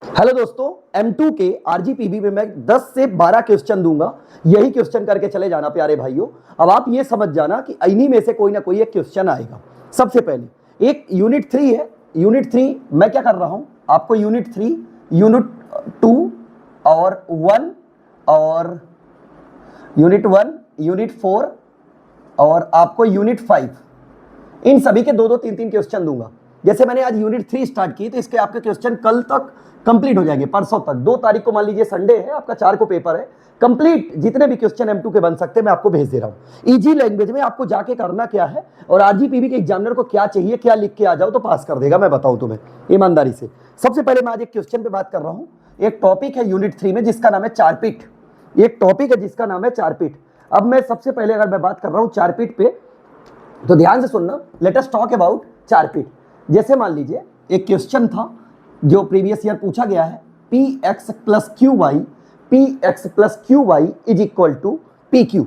Hello दोस्तों, M2 के RGPV में मैं 10 से 12 क्वेश्चन दूंगा। यही क्वेश्चन करके चले जाना प्यारे भाइयों। अब आप ये समझ जाना कि इन्हीं में से कोई ना कोई एक क्वेश्चन आएगा। सबसे पहले एक यूनिट 3 है। यूनिट 3 मैं क्या कर रहा हूं, आपको यूनिट 3, यूनिट 2 और 1 और यूनिट 1, यूनिट 4 और आपको यूनिट 5, इन सभी के 2-2, 3-3 क्वेश्चन दूंगा। जैसे मैंने आज यूनिट 3 स्टार्ट की तो इसके आपके क्वेश्चन कल तक कंप्लीट हो जाएंगे, परसों तक। 2 तारीख को मान लीजिए संडे है, आपका 4 को पेपर है। कंप्लीट जितने भी क्वेश्चन M2 के बन सकते हैं मैं आपको भेज दे रहा हूं इजी लैंग्वेज में। आपको जाके करना क्या है और RGPV के एग्जामिनर को क्या चाहिए, क्या लिख के आ जाओ तो पास कर देगा, मैं बताऊं तुम्हें ईमानदारी से। सबसे पहले मैं आज एक क्वेश्चन पे बात कर रहा हूं। एक टॉपिक है यूनिट 3 में जिसका नाम है चारपीठ। एक टॉपिक है जिसका नाम है चारपीठ। अब मैं सबसे पहले अगर मैं बात कर रहा हूं चारपीठ पे तो ध्यान से सुनना। लेट अस टॉक अबाउट चारपीठ। जैसे मान लीजिए एक क्वेश्चन था जो प्रीवियस ईयर पूछा गया है, px plus q y is equal to p q.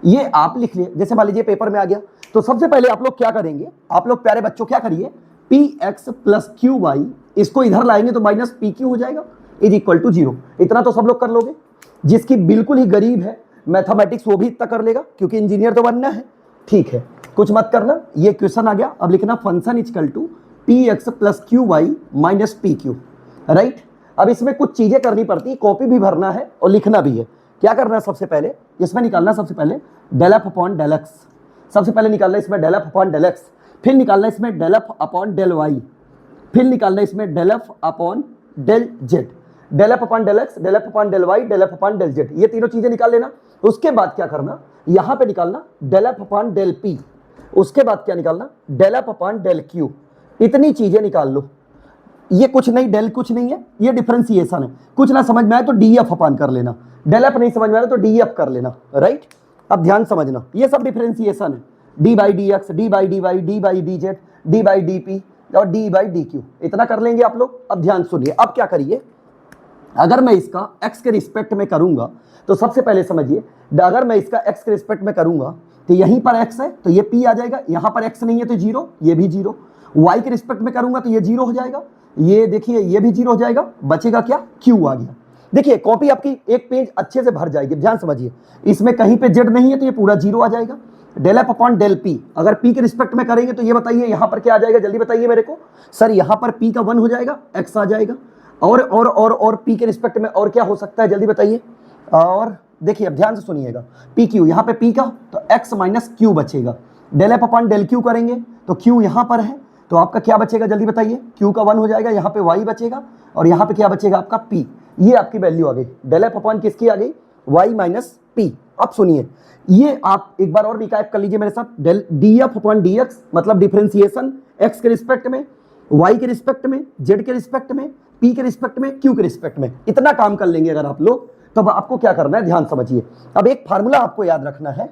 ये आप लिख लिए। जैसे मान लीजिए पेपर में आ गया तो सबसे पहले आप लोग क्या करेंगे, आप लोग प्यारे बच्चों क्या करिए, px प्लस क्यू वाई इसको इधर लाएंगे तो माइनस पी क्यू हो जाएगा इज इक्वल टू 0। इतना तो सब लोग कर लोगे। जिसकी बिल्कुल ही गरीब है मैथमेटिक्स वो भी इतना कर लेगा क्योंकि इंजीनियर तो बनना है। ठीक है, कुछ मत करना। ये क्वेश्चन आ गया। अब लिखना function equal to p x plus q y minus p q. Right. अब इसमें कुछ चीजें करनी पड़ती, कॉपी भी भरना है और लिखना भी है। क्या करना है, सबसे पहले इसमें निकालना, सबसे पहले del f upon del x. सबसे पहले निकालना इसमें del f upon del x, फिर निकालना इसमें del f upon del y, फिर निकालना इसमें del f upon del z. Del f upon del x, del f upon del y, del f upon del z, ये तीनों चीजें निकाल लेना। उसके बाद क्या करना, यहां पे निकालना del f upon del p. उसके बाद क्या निकालना, del f upon del q. इतनी चीजें निकाल लो। ये कुछ नहीं, डेल कुछ नहीं है, ये डिफरेंशिएशन है। कुछ ना समझ में आए तो डी एफ अपॉन कर लेना। डेल एफ नहीं समझ में आ रहा तो डी एफ कर लेना। राइट। अब ध्यान समझना, ये सब डिफरेंशिएशन है। D by d x, d by d y, d by d z, d by d p और डी बाई डी क्यू। इतना कर लेंगे आप लोग। अब ध्यान सुनिए, अब क्या करिए, अगर मैं इसका x के रिस्पेक्ट में करूंगा तो सबसे पहले समझिए, अगर मैं इसका x के रिस्पेक्ट में करूंगा तो यहीं पर x है तो ये p आ जाएगा, यहां पर x नहीं है तो 0, ये भी 0। y के रिस्पेक्ट में करूंगा तो ये 0 हो जाएगा, ये देखिए ये भी 0 हो जाएगा। बचेगा क्या, q आ गया। देखिए कॉपी आपकी एक पेज अच्छे से भर जाएगी। ध्यान समझिए, इसमें कहीं पे z नहीं है तो ये पूरा 0 आ जाएगा। Del f upon del p, अगर p के रिस्पेक्ट में करेंगे तो ये बताइए यहां पर क्या आ जाएगा, जल्दी बताइए मेरे को। सर यहां पर p का 1 हो जाएगा, x आ जाएगा। और पी के रिस्पेक्ट में और क्या हो सकता है, जल्दी बताइए। और देखिए अब ध्यान से सुनिएगा, पी क्यू, यहाँ पे पी का तो एक्स माइनस क्यू बचेगा। Del f upon del q करेंगे तो क्यू यहाँ पर है तो आपका क्या बचेगा, जल्दी बताइए। क्यू का 1 हो जाएगा, यहाँ पे वाई बचेगा और यहाँ पे क्या बचेगा आपका पी। ये आपकी वैल्यू आ गई। डेल एफ अपॉन किसकी आ गई, वाई माइनस पी। अब सुनिए, ये आप एक बार और रिकाइप कर लीजिए मेरे साथ। Del d f upon d x मतलब डिफरेंशिएशन एक्स के रिस्पेक्ट में, वाई के रिस्पेक्ट में, जेड के रिस्पेक्ट में, पी के रिस्पेक्ट में, क्यू के रिस्पेक्ट में। इतना काम कर लेंगे अगर आप लोग तो अब आपको क्या करना है, ध्यान समझिए। अब एक फार्मूला आपको याद रखना है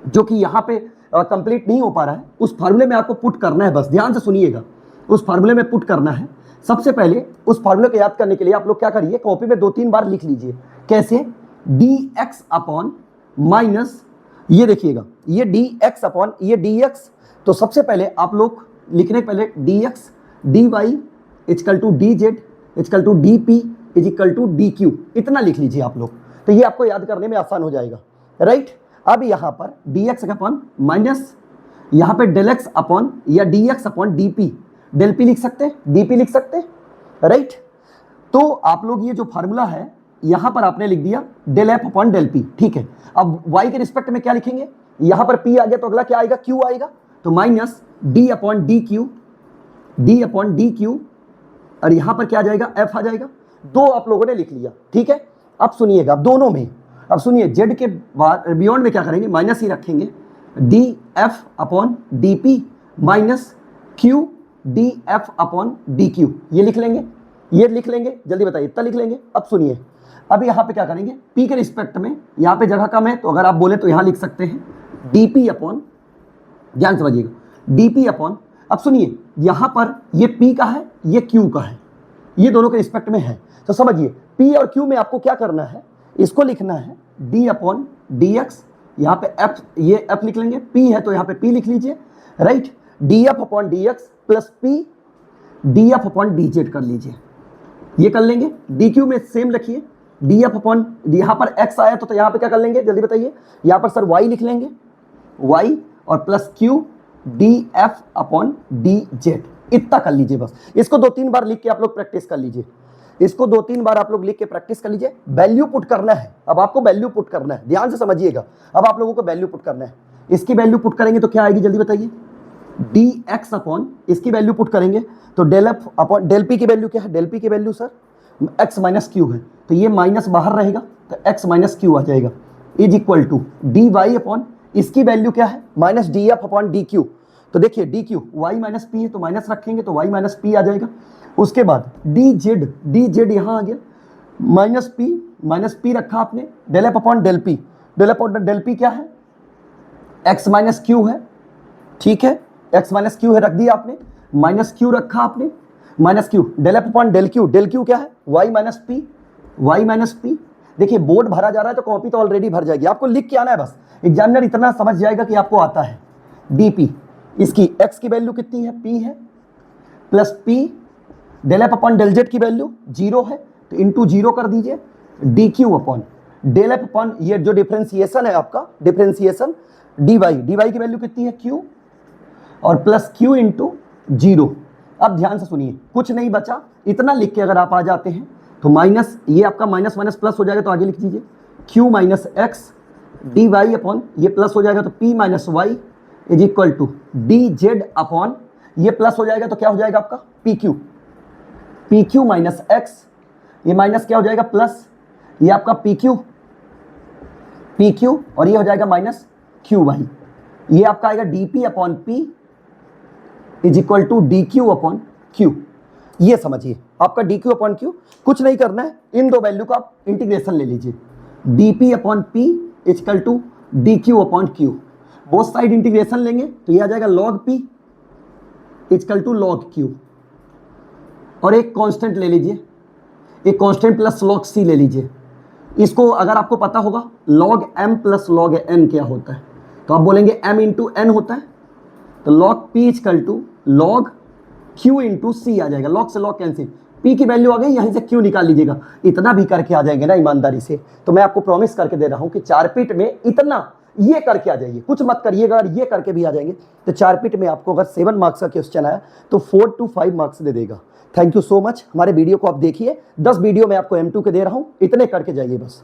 जो कि यहाँ पे कंप्लीट नहीं हो पा रहा है, उस फार्मूले में आपको पुट करना है। बस ध्यान से सुनिएगा, उस फार्मूले में पुट करना है। सबसे पहले उस फार्मूले को याद करने के लिए आप लोग क्या करिए, कॉपी में 2-3 बार लिख लीजिए। कैसे, डी एक्स अपॉन माइनस, ये देखिएगा ये डी एक्स अपॉन ये डी एक्स। तो सबसे पहले आप लोग लिखने पहले d x d y is equal to d z is equal to d p is equal to d q. इतना लिख लीजिए आप लोग, तो ये आपको याद करने में आसान हो जाएगा। राइट। अब यहाँ पर डी एक्स अपॉन माइनस, यहाँ पे डेल एक्स अपॉन या d x upon d p, del p लिख सकते हैं, डी पी लिख सकते हैं। राइट। तो आप लोग ये जो फार्मूला है यहाँ पर आपने लिख दिया del f upon del p. ठीक है। अब वाई के रिस्पेक्ट में क्या लिखेंगे, यहाँ पर पी आ गया तो अगला क्या आएगा, क्यू आएगा। तो minus D upon d Q, D upon d Q, और यहां पर क्या आ जाएगा, एफ आ जाएगा। 2 आप लोगों ने लिख लिया। ठीक है। अब सुनिएगा दोनों में, अब सुनिए जेड के बाद बियॉन्ड में क्या करेंगे, माइनस ही रखेंगे। D f upon d P minus Q D f upon d Q, ये लिख लेंगे, ये लिख लेंगे। जल्दी बताइए, इतना लिख लेंगे। अब सुनिए, अब यहाँ पे क्या करेंगे, पी के रिस्पेक्ट में यहाँ पे जगह कम है तो अगर आप बोले तो यहाँ लिख सकते हैं डी पी अपॉन, ध्यान समझिएगा, डी पी अपॉन। अब सुनिए यहां पर ये P का है, ये Q का है, ये दोनों के रिस्पेक्ट में है। तो समझिए P और Q में आपको क्या करना है, इसको लिखना है D अपॉन डी एक्स, यहाँ पे F, ये F लिख लेंगे। P है तो यहाँ पे P लिख लीजिए। Right. D f upon d x plus P D f upon D Z कर लीजिए। ये कर लेंगे। डी क्यू में सेम रखिए, डी एफ अपॉन, यहाँ पर एक्स आया तो यहाँ पे क्या कर लेंगे जल्दी बताइए, यहाँ पर सर वाई लिख लेंगे, वाई और plus Q D f upon D Z, इतना कर लीजिए बस। इसको 2-3 बार लिख के आप लोग प्रैक्टिस कर लीजिए, इसको 2-3 बार आप लोग लिख के प्रैक्टिस कर लीजिए। वैल्यू पुट करना है, अब आपको वैल्यू पुट करना है, ध्यान से समझिएगा। अब आप लोगों को वैल्यू पुट करना है, इसकी वैल्यू पुट करेंगे तो क्या आएगी जल्दी बताइए, डी एक्स अपॉन, इसकी वैल्यू पुट करेंगे तो del f upon del p की वैल्यू क्या है, डेल पी की value sir x minus q है, तो ये माइनस बाहर रहेगा तो एक्स माइनस क्यू आ जाएगा, is equal to d y upon, इसकी वैल्यू क्या है minus d f upon d q, तो देखिए d q y minus p है तो माइनस रखेंगे तो वाई माइनस पी आ जाएगा। उसके बाद डी जेड यहाँ आ गया, माइनस पी रखा आपने, del f upon del p, del f upon del p क्या है एक्स माइनस क्यू है, ठीक है, एक्स माइनस क्यू है रख दिया आपने, माइनस क्यू रखा आपने, minus q del f upon del q क्या है वाई माइनस पी। देखिए बोर्ड भरा जा रहा है तो कॉपी तो ऑलरेडी भर जाएगी, आपको लिख के आना है बस, एग्जामिनर इतना समझ जाएगा कि आपको आता है। डीपी, इसकी एक्स की वैल्यू कितनी है पी है, plus p del f upon del z की वैल्यू 0 है तो इंटू 0 कर दीजिए, d q upon del f upon, ये जो डिफ्रेंसिएशन है आपका, डिफ्रेंसिएशन डी वाई की वैल्यू कितनी है क्यू और प्लस क्यू इंटू 0। अब ध्यान से सुनिए, कुछ नहीं बचा, इतना लिख के अगर आप आ जाते हैं तो माइनस, ये आपका माइनस माइनस प्लस हो जाएगा तो आगे लिख दीजिए q minus x d y upon, ये प्लस हो जाएगा तो p minus y is equal to d z upon, ये प्लस हो जाएगा तो क्या हो जाएगा आपका पी क्यू माइनस एक्स, ये माइनस क्या हो जाएगा प्लस, ये आपका पी क्यू और ये हो जाएगा माइनस क्यू वाई, ये आपका आएगा d p upon p is equal to d q upon q. ये समझिए आपका डी क्यू अपॉन क्यू, कुछ नहीं करना है, इन दो वैल्यू का आप इंटीग्रेशन ले लीजिए, d p upon p is equal to d q upon q, both side integration लेंगे तो ये आ जाएगा log P is equal to log q, और एक कांस्टेंट ले लीजिए, एक कांस्टेंट प्लस लॉग सी ले लीजिए। इसको अगर आपको पता होगा log m plus log n क्या होता है तो आप बोलेंगे एम इंटू एन होता है, तो log P is equal to log Q into C आ जाएगा, लॉग से लॉग कैंसिल, पी की वैल्यू आ गई, यहीं से क्यू निकाल लीजिएगा। इतना भी करके आ जाएंगे ना ईमानदारी से, तो मैं आपको प्रॉमिस करके दे रहा हूं कि 4 पीट में इतना ये करके आ जाइए, कुछ मत करिएगा, अगर ये करके भी आ जाएंगे तो 4 पीट में आपको अगर 7 मार्क्स का क्वेश्चन आया तो 4 to 5 मार्क्स दे देगा। थैंक यू सो मच, हमारे वीडियो को आप देखिए, 10 वीडियो मैं आपको M2 के दे रहा हूं, इतने करके जाइए बस।